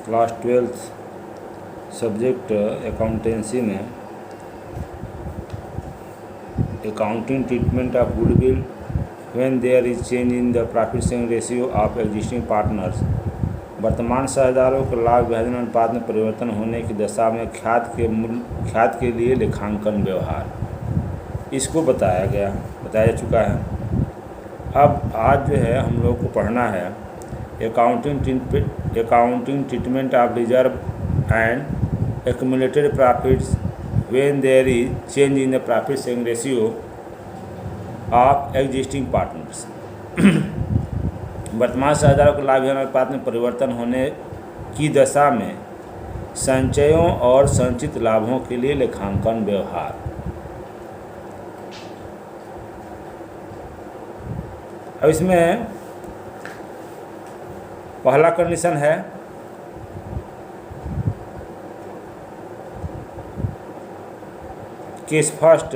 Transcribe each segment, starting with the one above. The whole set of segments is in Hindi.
क्लास 12th सब्जेक्ट अकाउंटेंसी में accounting treatment of goodwill when there is change in the profit sharing ratio of existing partners. वर्तमान साझेदारों के लाभ विभाजन अनुपात में परिवर्तन होने की दशा में ख्यात के लिए लेखांकन व्यवहार, इसको बताया जा चुका है। अब आज जो है हम लोग को पढ़ना है accounting treatment of reserve and accumulated profits when there is change in the profit sharing ratio of existing partners. वर्तमान साझेदारों के लाभ विभाजन अनुपात में परिवर्तन होने की दशा में संचयों और संचित लाभों के लिए लेखांकन व्यवहार। अब इसमें पहला कंडीशन है case first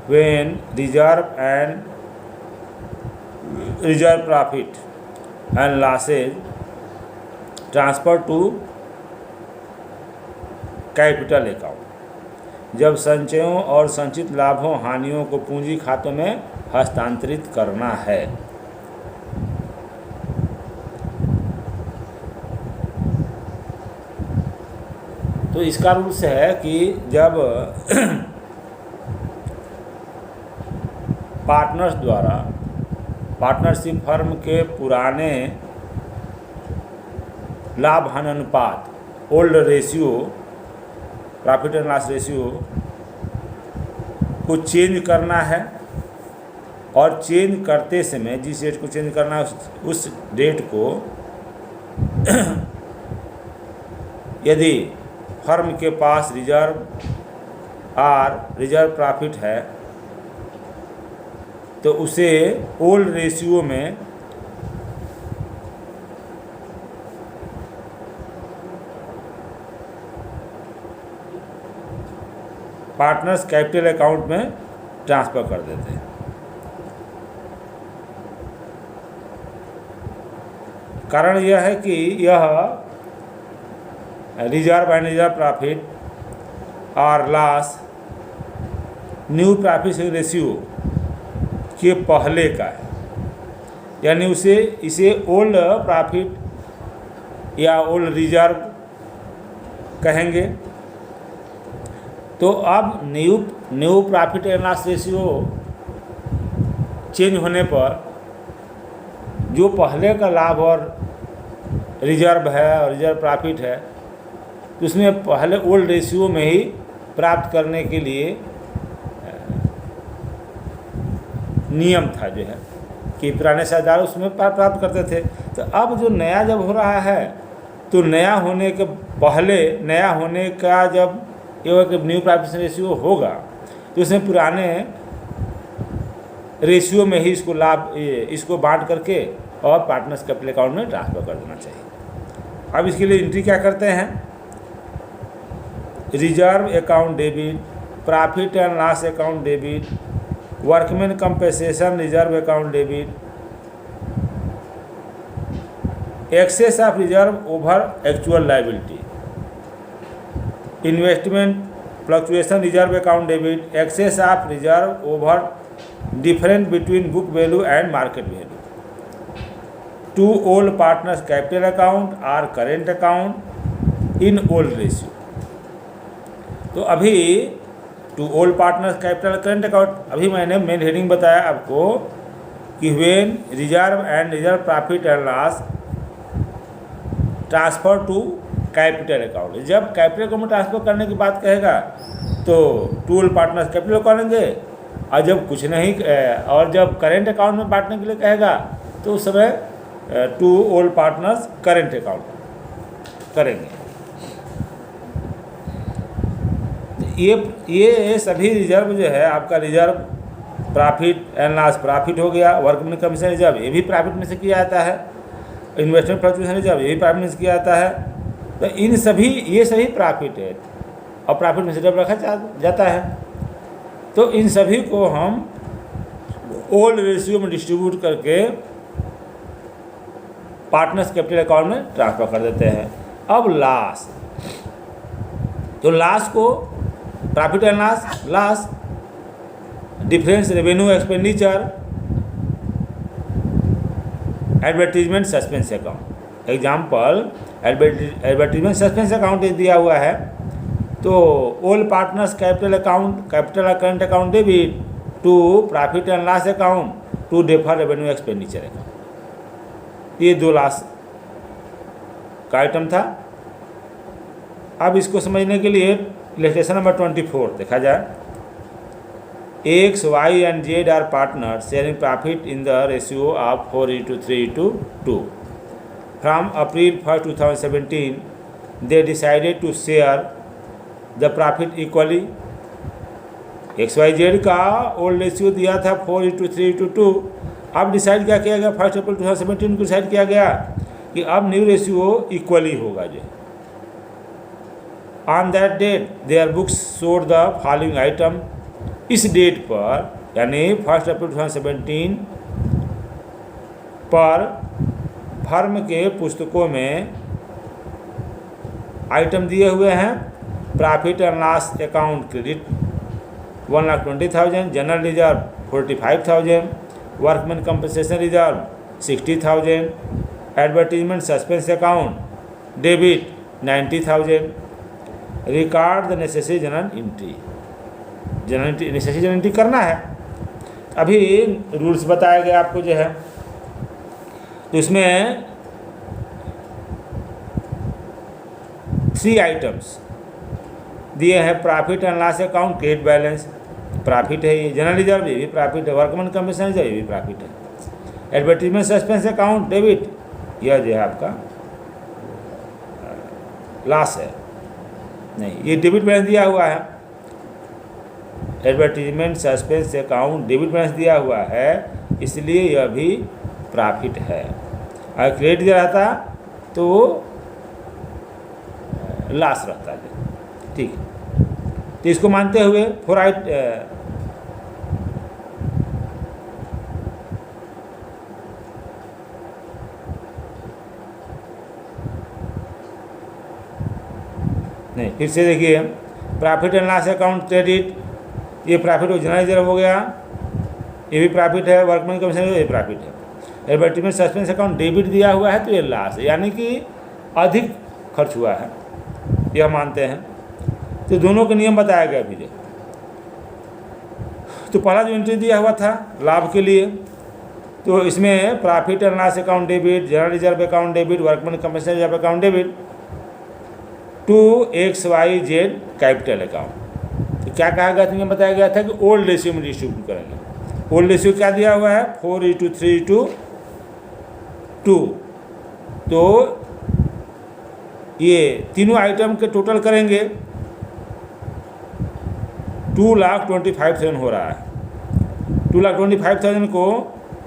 when reserve profit and losses transfer to capital account, जब संचयों और संचित लाभों हानियों को पूंजी खातों में हस्तांतरित करना है। तो इसका रूल्स है कि जब पार्टनर्स द्वारा पार्टनरशिप फर्म के पुराने लाभ हानि अनुपात old ratio profit and loss ratio को चेंज करना है, और चेंज करते समय जिस डेट को चेंज करना है उस डेट को यदि फर्म के पास रिजर्व प्रॉफिट है तो उसे ओल्ड रेशियो में पार्टनर्स कैपिटल अकाउंट में ट्रांसफ़र कर देते हैं। कारण यह है कि यह रिजर्व एंड रिजर्व प्रॉफिट और loss new profit sharing ratio के पहले का है, यानी इसे ओल्ड प्रॉफिट या ओल्ड रिजर्व कहेंगे। तो अब new profit and loss ratio change होने पर जो पहले का लाभ और रिजर्व है और रिजर्व प्रॉफिट है तो उसमें पहले ओल्ड रेशियो में ही प्राप्त करने के लिए नियम था जो है कि पुराने साझेदार उसमें प्राप्त करते थे। तो अब जो नया जब हो रहा है तो नया होने का जब ये न्यू प्रॉफिट रेशियो होगा तो उसमें पुराने रेशियो में ही इसको बांट करके और पार्टनर्स कैपिटल अकाउंट में ट्रांसफ़र कर देना चाहिए। अब इसके लिए एंट्री क्या करते हैं, reserve account debit, profit and loss account debit, workman compensation reserve account debit, excess of reserve over actual liability, investment fluctuation reserve account debit, excess of reserve over difference between book value and market value, to old partners capital account और current account in old ratio. तो अभी to old partners capital current account अभी मैंने मेन हेडिंग बताया आपको कि when reserve and reserve profit and loss transfer to capital account, जब कैपिटल अकाउंट में ट्रांसफर करने की बात कहेगा तो टू ओल्ड पार्टनर्स कैपिटल करेंगे, और जब कुछ नहीं और जब करेंट अकाउंट में बांटने के लिए कहेगा तो उस समय to old partners current account करेंगे। ये सभी रिजर्व जो है आपका reserve profit and loss profit हो गया, वर्कमैन कमीशन रिजर्व ये भी प्रॉफिट में से किया जाता है, इन्वेस्टमेंट फ्लक्चुएशन रिजर्व ये भी प्रॉफिट में से किया जाता है। तो ये सभी प्रॉफिट है और प्रॉफिट में से रिजर्व रखा जाता है। तो इन सभी को हम ओल्ड रेशियो में डिस्ट्रीब्यूट करके पार्टनर्स कैपिटल अकाउंट में ट्रांसफ़र कर देते हैं। अब लॉस, तो लॉस को profit and loss difference revenue expenditure advertisement suspense account. Example, advertisement suspense account दिया हुआ है तो all partners capital current account debit to profit and loss account to defer revenue expenditure account. ये 2 लॉस का आइटम था। अब इसको समझने के लिए इलस्ट्रेशन नंबर 24 देखा जाए। X, Y and Z are partners sharing profit in the ratio of 4:3:2. From April 1, 2017, they decided to share the profit equally. XYZ का ओल्ड रेशियो दिया था 4:3:2। अब डिसाइड क्या किया गया, 1 अप्रैल 2017 को डिसाइड किया गया कि अब न्यू रेशियो इक्वली होगा। जो on that date their books showed the following item. इस डेट पर यानी 1 अप्रैल 2017 पर फर्म के पुस्तकों में आइटम दिए हुए हैं। Profit and loss account credit 1,20,000, general reserve 45,000, workman compensation reserve 60,000, advertisement suspense account debit 90,000। Record the necessary general entry. Necessary general entry करना है। अभी रूल्स बताया गया आपको जो है, तो इसमें 3 आइटम्स दिए हैं। Profit and loss account credit balance profit है, ये जनरल रिजर्व ये भी प्रॉफिट है, वर्कमैन कंपनसेशन रिजर्व ये भी प्रॉफिट है, एडवर्टीजमेंट सस्पेंस अकाउंट डेबिट यह जो है आपका लॉस है, नहीं ये डेबिट बैलेंस दिया हुआ है। Advertisement suspense account debit balance दिया हुआ है, इसलिए यह भी प्रॉफिट है। अगर क्रेडिट दिया रहता तो लॉस रहता है। ठीक है, तो इसको मानते हुए 4 नहीं, फिर से देखिए, profit and loss account credit ये प्रॉफिट हो, जनरल रिजर्व हो गया ये भी प्रॉफिट है, वर्कमैन कमीशन ये प्रॉफिट है। एडवर्टीजमेंट सस्पेंस अकाउंट डेबिट दिया हुआ है तो ये लॉस है, यानी कि अधिक खर्च हुआ है, यह मानते हैं। तो दोनों के नियम बताया गया अभी। तो पहला जो एंट्री दिया हुआ था लाभ के लिए, तो इसमें profit and loss account debit, general reserve account debit, workman commission reserve account debit to XYZ capital account. तो क्या कहा गया था, बताया गया था कि ओल्ड रेशियो में डिस्ट्रीब्यूट करेंगे। ओल्ड रेशियो क्या दिया हुआ है 4:3:2। तो ये तीनों आइटम के टोटल करेंगे 2,25,000 हो रहा है। 2,25,000 को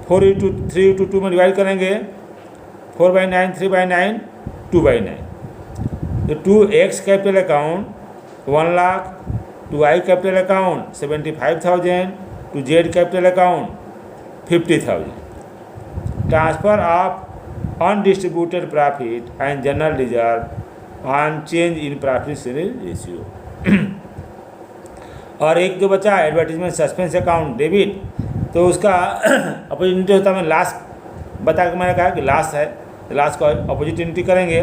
4:3:2 में डिवाइड करेंगे, 4/9, 3/9, 2/9। तो 2X capital account 1 lakh, 2I capital account 75,000, 2Z capital account 50,000। Transfer of undistributed profit and general reserve on change in profit sharing ratio. और एक जो बचा एडवर्टीजमेंट सस्पेंस अकाउंट डेबिट, तो उसका अपोजिट होता है, लास्ट बता के मैंने कहा कि लास्ट है, लास्ट को अपोजिट एंट्री करेंगे,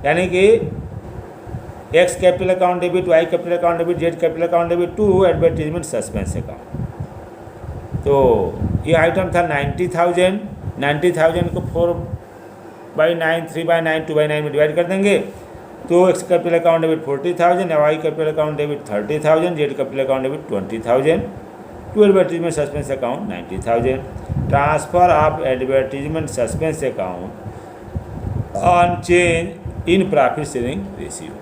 यानी कि X capital account debit, Y capital account debit, Z capital account debit to advertisement suspense account. तो ये आइटम था 90,000। 90,000 को 4/9, 3/9, 2/9 में डिवाइड कर देंगे, तो X capital account debit 40,000, Y capital account debit 30,000, Z capital account debit 20,000, to advertisement suspense account 90,000। Transfer of advertisement suspense account on change in profit sharing ratio.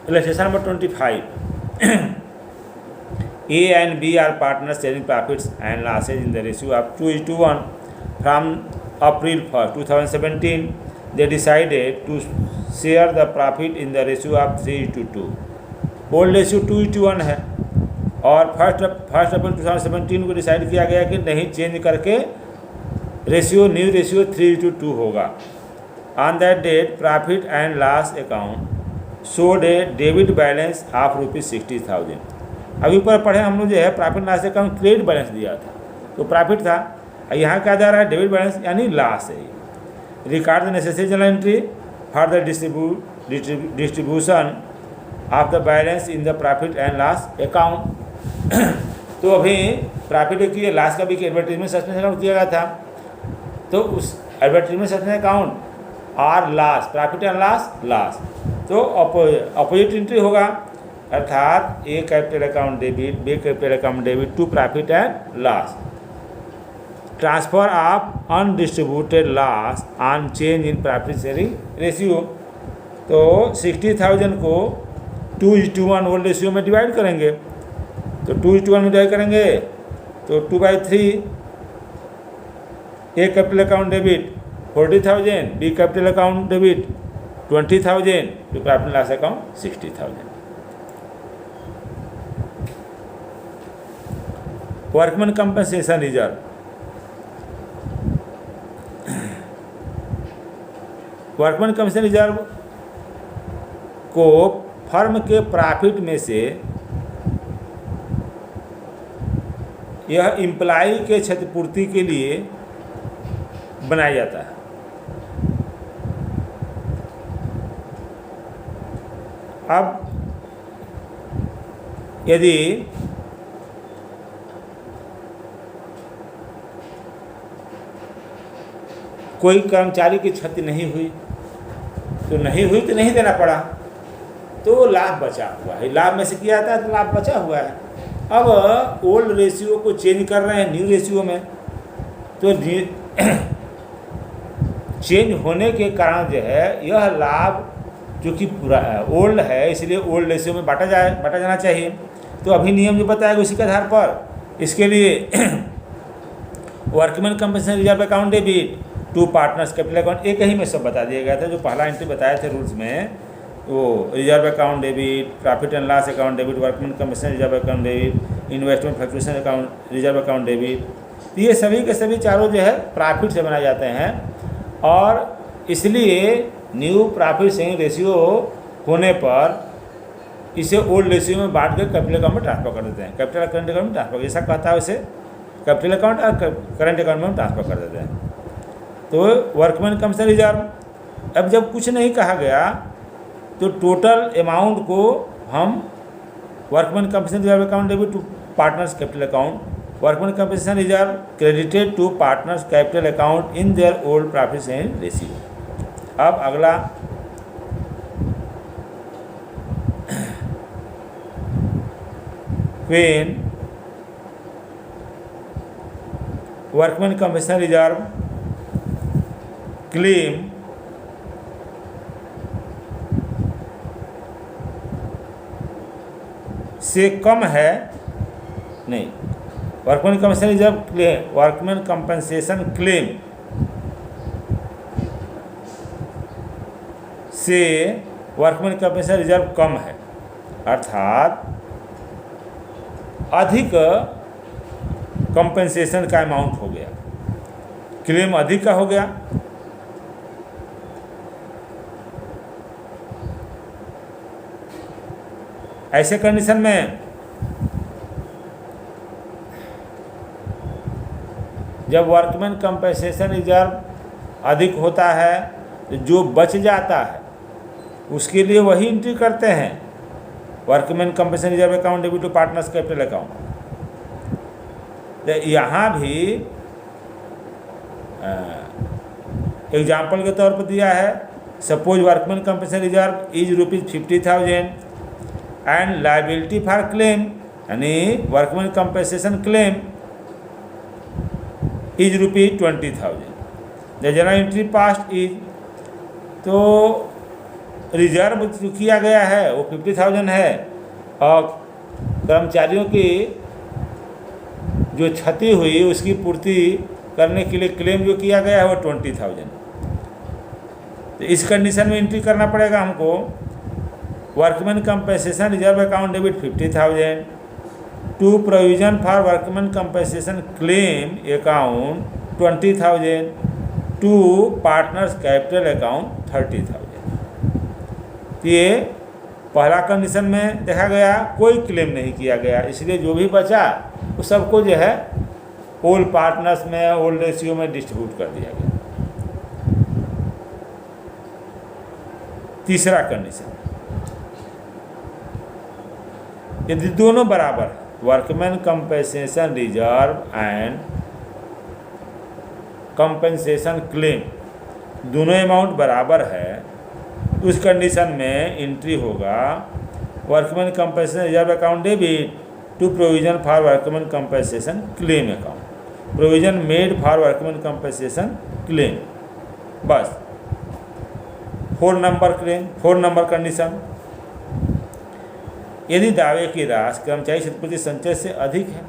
Illustration number 25. A and B are partners sharing profits and losses in the ratio of 2:1. From April 1, 2017, they decided to share the profit in the ratio of 3:2. Old ratio 2:1 है, और फर्स्ट अप्रैल 2017 को डिसाइड किया गया कि नहीं चेंज करके न्यू रेशियो 3:2 होगा। On that date profit and loss account showed a debit balance of ₹60,000। अभी ऊपर पढ़े हम लोग जो है profit loss account credit balance दिया था, तो प्रॉफिट था, यहाँ क्या जा रहा है डेबिट बैलेंस यानी लॉस है। Record the necessary journal entry for the distribution of the balance in the profit and loss account. तो अभी प्रॉफिट की लॉस का भी एडवर्टीजमेंट सस्पेंस अकाउंट दिया गया था, तो उस एडवर्टीजमेंट सस्पेंस अकाउंट और लॉस प्रॉफिट एंड लॉस तो अपोजिट एंट्री होगा, अर्थात A capital account debit B capital account debit to profit and loss. Transfer of undistributed loss on change in profit sharing ratio. तो 60,000 को 2:1 ओल्ड रेशियो में डिवाइड करेंगे, तो 2:1 में डिवाइड करेंगे तो 2/3 A capital account debit 40,000 B capital account debit 20,000 to profit loss account 60,000। Workman compensation reserve, workman compensation reserve को फर्म के प्रॉफिट में से यह एम्प्लॉई के क्षतिपूर्ति के लिए बनाया जाता है। अब यदि कोई कर्मचारी की क्षति नहीं हुई तो नहीं देना पड़ा, तो लाभ बचा हुआ है, लाभ में से किया था तो लाभ बचा हुआ है। अब ओल्ड रेशियो को चेंज कर रहे हैं न्यू रेशियो में, तो चेंज होने के कारण जो है यह लाभ जो कि ओल्ड है इसलिए ओल्ड रेशियो में बांटा जाना चाहिए। तो अभी नियम जो बताएगा उसी के आधार पर इसके लिए workman compensation reserve account debit to partners capital account एक ही में सब बता दिया गया था। जो पहला एंट्री बताए थे रूल्स में वो reserve account debit, profit and loss account debit, workman compensation reserve account debit, investment fluctuation account reserve account debit, ये सभी के सभी चारों जो है प्रॉफिट से बनाए जाते हैं। और इसलिए न्यू प्रॉफिट शेयरिंग रेशियो होने पर इसे ओल्ड रेशियो में बांट कर कैपिटल अकाउंट में ट्रांसफर कर देते हैं, कैपिटल करंट अकाउंट में ट्रांसफर, जैसा कहता है उसे कैपिटल अकाउंट और करंट अकाउंट में ट्रांसफर कर देते हैं। तो वर्कमैन कंपनसेशन रिजर्व, अब जब कुछ नहीं कहा गया तो टोटल अमाउंट को हम workman compensation reserve account debit to partners capital account, workman compensation reserve credited to partners capital account in their old profit sharing ratio. अब अगला when workman compensation reserve claim से कम है, नहीं, workman compensation reserve claim, workman compensation claim से वर्कमैन कंपनसेशन रिजर्व कम है, अर्थात अधिक कंपनसेशन का अमाउंट हो गया, क्लेम अधिक का हो गया। ऐसे कंडीशन में जब वर्कमैन कंपनसेशन रिजर्व अधिक होता है तो जो बच जाता है उसके लिए वही एंट्री करते हैं workman compensation reserve account debit to partners capital account. तो यहाँ भी एग्जाम्पल के तौर पर दिया है, suppose workman compensation reserve is ₹50,000 and liability for claim यानी workman compensation claim is ₹20,000। The general entry passed is, तो रिजर्व जो किया गया है वो 50,000 है और कर्मचारियों की जो क्षति हुई उसकी पूर्ति करने के लिए क्लेम जो किया गया है वो 20,000। तो इस कंडीशन में एंट्री करना पड़ेगा हमको workman compensation reserve account debit 50,000 to provision for workman compensation claim account 20,000, to partners capital account 30,000। ये पहला कंडीशन में देखा गया कोई क्लेम नहीं किया गया, इसलिए जो भी बचा वो सबको जो है ओल्ड पार्टनर्स में ओल्ड रेशियो में डिस्ट्रीब्यूट कर दिया गया। तीसरा कंडीशन, यदि दोनों बराबर है, workman compensation reserve and compensation claim दोनों अमाउंट बराबर है, तो उस कंडीशन में एंट्री होगा workman compensation reserve account debit to provision for workman compensation claim account, provision made for workman compensation claim. बस 4 नंबर क्लेम, 4 नंबर कंडीशन। यदि दावे की राशि कर्मचारी क्षतिपूर्ति संचय से अधिक है,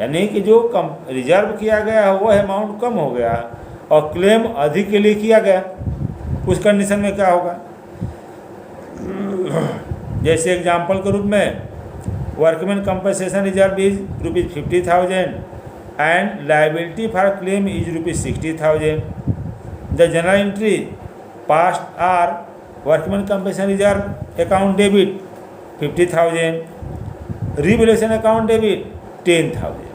यानी कि जो रिजर्व किया गया है वो अमाउंट कम हो गया और क्लेम अधिक के लिए किया गया, उस कंडीशन में क्या होगा? जैसे एग्जाम्पल के रूप में workman compensation reserve is ₹50,000 and liability for claim is ₹60,000। The general entry passed are workman compensation reserve account debit 50,000, revaluation account debit 10,000,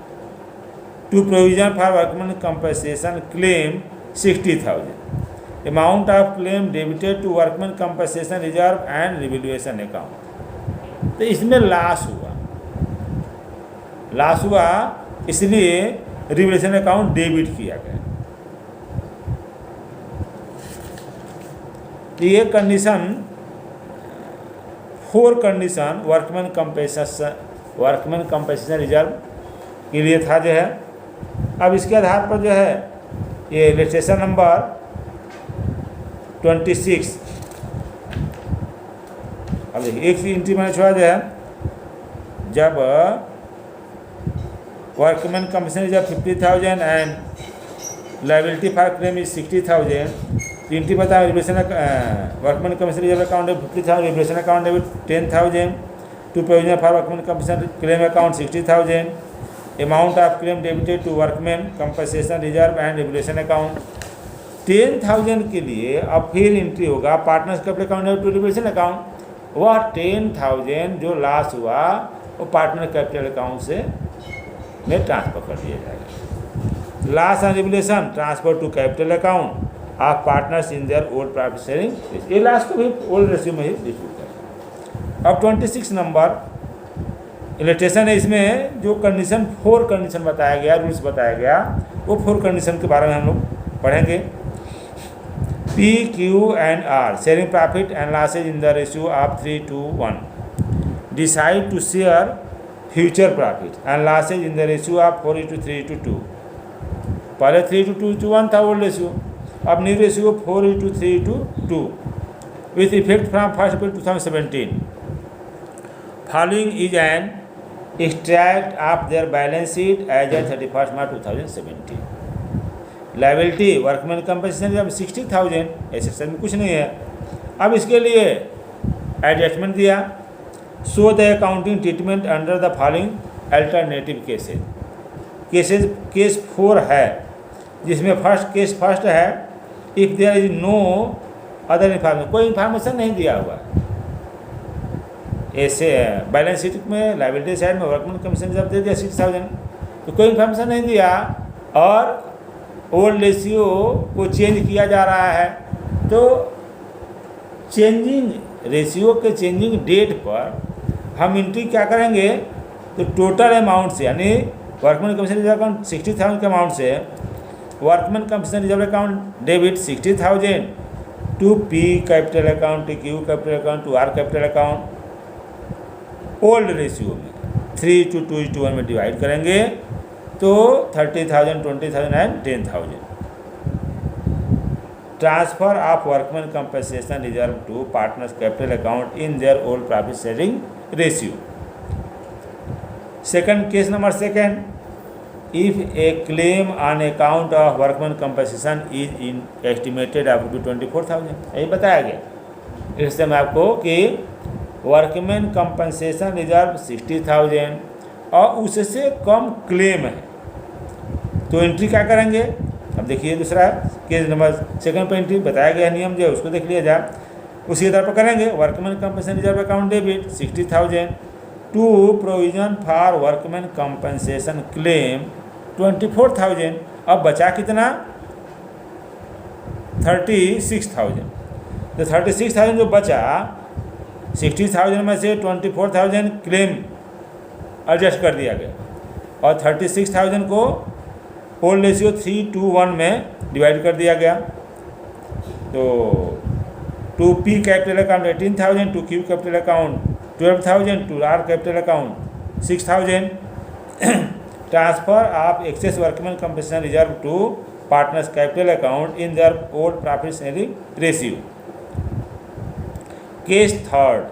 to provision for workman compensation claim 60,000, amount of claim debited to workman compensation reserve and revaluation account. तो इसमें लॉस हुआ इसलिए रिवैल्यूएशन अकाउंट डेबिट किया गया। तो ये condition 4 condition workman compensation reserve के लिए था जो है। अब इसके आधार पर जो है ये रजिस्ट्रेशन नंबर 26, अब देखिए एक एंट्री मैंने छोड़ा जो है, जब workman compensation reserve 50,000 and liability for claim is 60,000, entry बता revaluation workman compensation reserve account 50,000, revaluation account debit 10,000, to provision for workman compensation claim account 60,000, amount of claim debited to workman compensation reserve and revaluation account 10,000 के लिए। अब फिर एंट्री होगा partners capital account to revaluation account. वह 10,000 जो लॉस हुआ वो पार्टनर कैपिटल अकाउंट से में ट्रांसफर कर दिया जाएगा। Loss and revaluation transfer to capital account of partners in their old profit sharing, ये लॉस को भी ओल्ड रेशियो में ही डिस्ट्रीब्यूट करेगा। अब 26 नंबर इलस्ट्रेशन है, इसमें जो कंडीशन 4 कंडीशन बताया गया, रूल्स बताया गया, वो 4 कंडीशन के बारे में हम लोग पढ़ेंगे। P, Q and R sharing profit and losses in the ratio of 3:1. Decide to share future profit and losses in the ratio of 4:3:2. पहले 3:2:1 था ओल्ड रेशियो, अब new ratio 4:3:2 with effect from 1 April 2017. Following is an extract of their balance sheet as at 31 March 2017. Liability workman compensation जब 60,000, ऐसे में कुछ नहीं है। अब इसके लिए एडजस्टमेंट दिया, show the accounting treatment under the following alternative cases. Case 4 है जिसमें केस फर्स्ट है, if there is no other information, कोई इन्फॉर्मेशन नहीं दिया हुआ ऐसे बैलेंस शीट में लाइबिलिटी साइड में वर्कमैन कंपनसेशन जब दे दिया 60,000, तो कोई इन्फॉर्मेशन नहीं दिया और ओल्ड रेशियो को चेंज किया जा रहा है, तो चेंजिंग रेशियो के चेंजिंग डेट पर हम एंट्री क्या करेंगे, तो टोटल अमाउंट से, यानी वर्कमैन कंपनसेशन रिजर्व अकाउंट 60,000 के अमाउंट से workman compensation reserve account debit 60,000 to P capital account, to Q capital account, to R capital account old ratio में 3:2:1 में डिवाइड करेंगे, तो 30,000, 20,000 and 10,000। Transfer of workman compensation reserve to partners capital account in their old profit sharing ratio. Second case number second, if a claim on account of workman compensation is in estimated up to 24,000, यही बताया गया इस समय आपको कि वर्कमैन कंपनसेशन रिजर्व 60,000, और उससे कम क्लेम है, तो एंट्री क्या करेंगे। अब देखिए दूसरा केस नंबर सेकंड पर एंट्री बताया गया नियम जो है उसको देख लिया जाए, उसी आधार पर करेंगे। Workman compensation reserve account debit 60,000 to provision for workman compensation claim 24,000। अब बचा कितना 36,000। तो 36,000 जो बचा 60,000 में से 24,000 क्लेम एडजस्ट कर दिया गया और 36,000 को ओल्ड रेशियो 3:1 में डिवाइड कर दिया गया। तो to P capital account 18,000, to Q capital account 12,000, to R capital account 6,000। Transfer of excess workman compensation reserve to partners capital account in their old profit sharing ratio. Case third,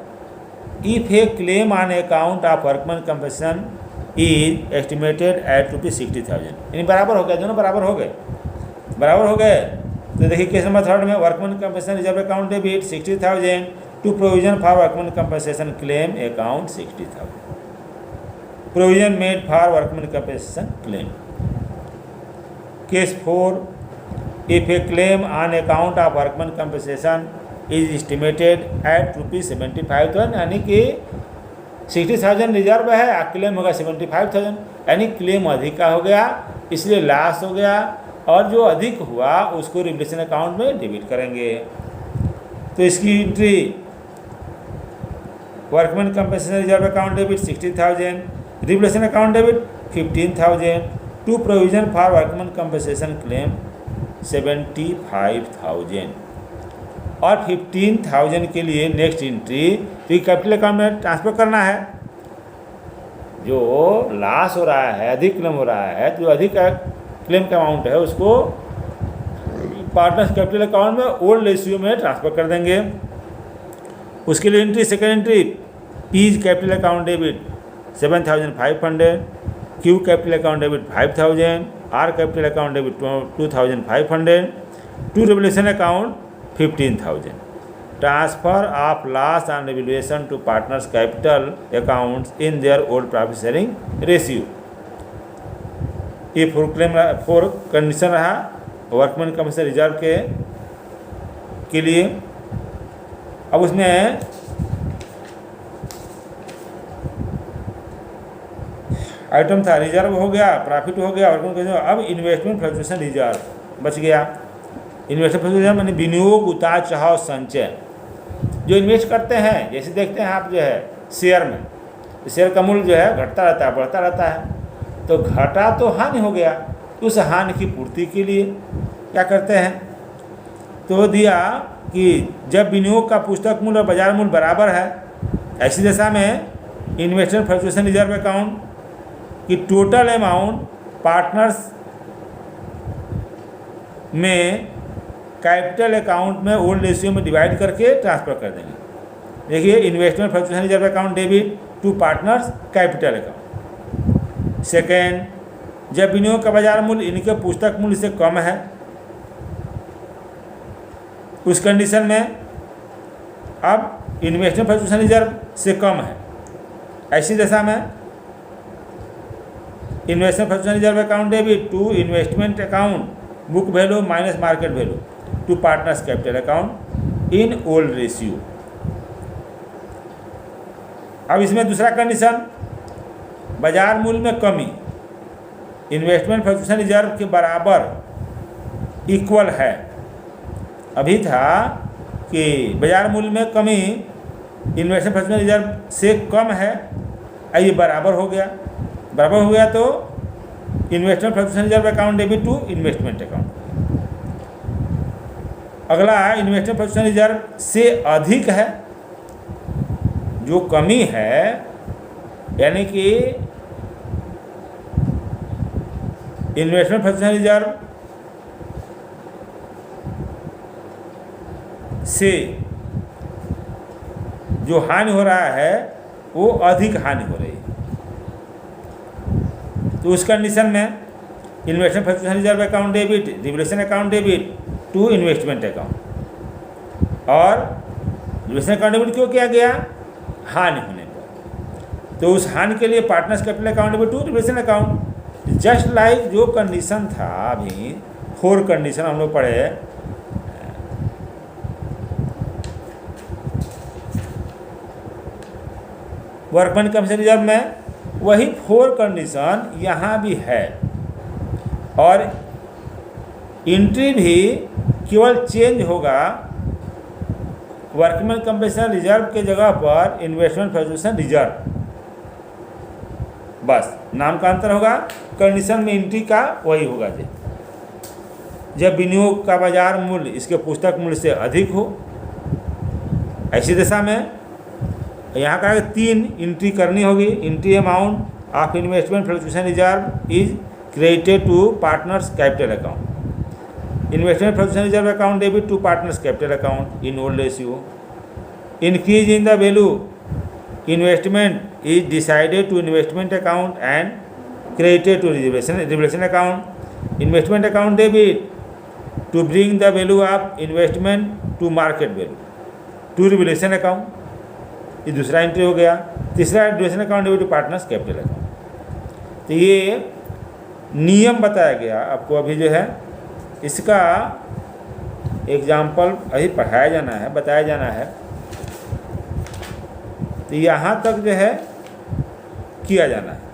if a claim on account of workman compensation is estimated at ₹60,000, यानी बराबर हो गया, दोनों बराबर हो गए, बराबर हो गए। तो देखिए केस नंबर थर्ड में workman compensation reserve account debit 60,000 to provision for workman compensation claim account 60,000, provision made for workman compensation claim. Case 4, if a claim on account of workman compensation is estimated at ₹75,000, यानी कि 60,000 रिजर्व है, क्लेम होगा 75,000, यानी क्लेम अधिक का हो गया इसलिए लॉस हो गया, और जो अधिक हुआ उसको रिवैल्यूएशन अकाउंट में डेबिट करेंगे। तो इसकी entry workman compensation reserve account debit 60,000, revaluation account debit 15,000, to provision for workman compensation claim 75,000, और 15,000 के लिए नेक्स्ट एंट्री तो कैपिटल अकाउंट में ट्रांसफर करना है। जो लॉस हो रहा है, अधिक क्लेम हो रहा है, जो अधिक क्लेम का अमाउंट है उसको पार्टनर्स कैपिटल अकाउंट में ओल्ड रेशियो में ट्रांसफर कर देंगे। उसके लिए entry second entry P's capital account debit 7,500, Q capital account debit 5,000, R capital account debit 2,500, to revaluation account 15,000। Transfer of loss and revaluation to partners capital accounts in their old profit sharing ratio. ये फोर कंडीशन रहा वर्कमैन कंपनसेशन रिजर्व के लिए। अब उसमें आइटम था रिजर्व हो गया, प्रॉफिट हो गया, वर्कमैन कंपनसेशन। अब इन्वेस्टमेंट फ्लक्चुएशन रिजर्व बच गया। इन्वेस्टमेंट फ्लक्चुएशन माने विनियोग, उतार चढ़ाव, संचय। जो इन्वेस्ट करते हैं, जैसे देखते हैं आप जो है शेयर में, शेयर का मूल्य जो है घटता रहता है, बढ़ता रहता है, तो घटा तो हानि हो गया, उस हानि की पूर्ति के लिए क्या करते हैं, तो दिया कि जब विनियोग का पुस्तक मूल्य और बाजार मूल्य बराबर है, ऐसी दशा में इन्वेस्टमेंट फ्लक्चुएशन रिजर्व अकाउंट की टोटल अमाउंट पार्टनर्स में कैपिटल अकाउंट में ओल्ड रेशियो में डिवाइड करके ट्रांसफ़र कर देंगे। देखिए investment fluctuation reserve account debit to partners capital account. Second, जब विनियोग का बाजार मूल्य इनके पुस्तक मूल्य से कम है, उस कंडीशन में अब इन्वेस्टमेंट फ्लक्चुएशन रिजर्व से कम है, ऐसी दशा में investment fluctuation reserve account debit to investment account book value minus market value to partners capital account in old ratio. अब इसमें दूसरा कंडीशन, बाजार मूल्य में कमी इन्वेस्टमेंट फ्लक्चुएशन रिजर्व के बराबर इक्वल है। अभी था कि बाजार मूल्य में कमी इन्वेस्टमेंट फ्लक्चुएशन रिजर्व से कम है, ये बराबर हो गया। बराबर हो गया तो investment fluctuation reserve account debit to investment account. अगला इन्वेस्टमेंट फ्लक्चुएशन रिजर्व से अधिक है, जो कमी है यानी कि इन्वेस्टमेंट फ्लक्चुएशन रिजर्व से जो हानि हो रहा है वो अधिक हानि हो रही है, तो उस कंडीशन में investment fluctuation reserve account debit revaluation account debit to investment account. और रिवैल्यूएशन अकाउंट डेबिट क्यों किया गया? हानि होने पर। तो उस हानि के लिए partners capital account debit to revaluation account. Just like जो कंडीशन था अभी 4 कंडीशन हम लोग पढ़े, वर्कमैन कंपनसेशन रिजर्व में, वही 4 कंडीशन यहाँ भी है। और एंट्री भी केवल चेंज होगा, वर्कमैन कंपनसेशन रिजर्व के जगह पर इन्वेस्टमेंट फ्यूचर्स रिजर्व, बस नाम का अंतर होगा। कंडीशन में एंट्री का वही होगा जब विनियोग का बाजार मूल्य इसके पुस्तक मूल्य से अधिक हो। ऐसी दशा में यहाँ का 3 एंट्री करनी होगी। Entry amount of investment fluctuation reserve is credited to partners capital account. Investment fluctuation reserve account debit to partners capital account in old ratio. Increase in the value investment is decided to investment account and credited to revaluation account। Investment account debit to bring the value of investment to market value to revaluation account, ये दूसरा एंट्री हो गया। तीसरा revaluation account debit to partners capital account. तो ये नियम बताया गया आपको, अभी जो है इसका एग्जाम्पल अभी पढ़ाया जाना है, बताया जाना है। तो यहाँ तक जो है किया जाना है।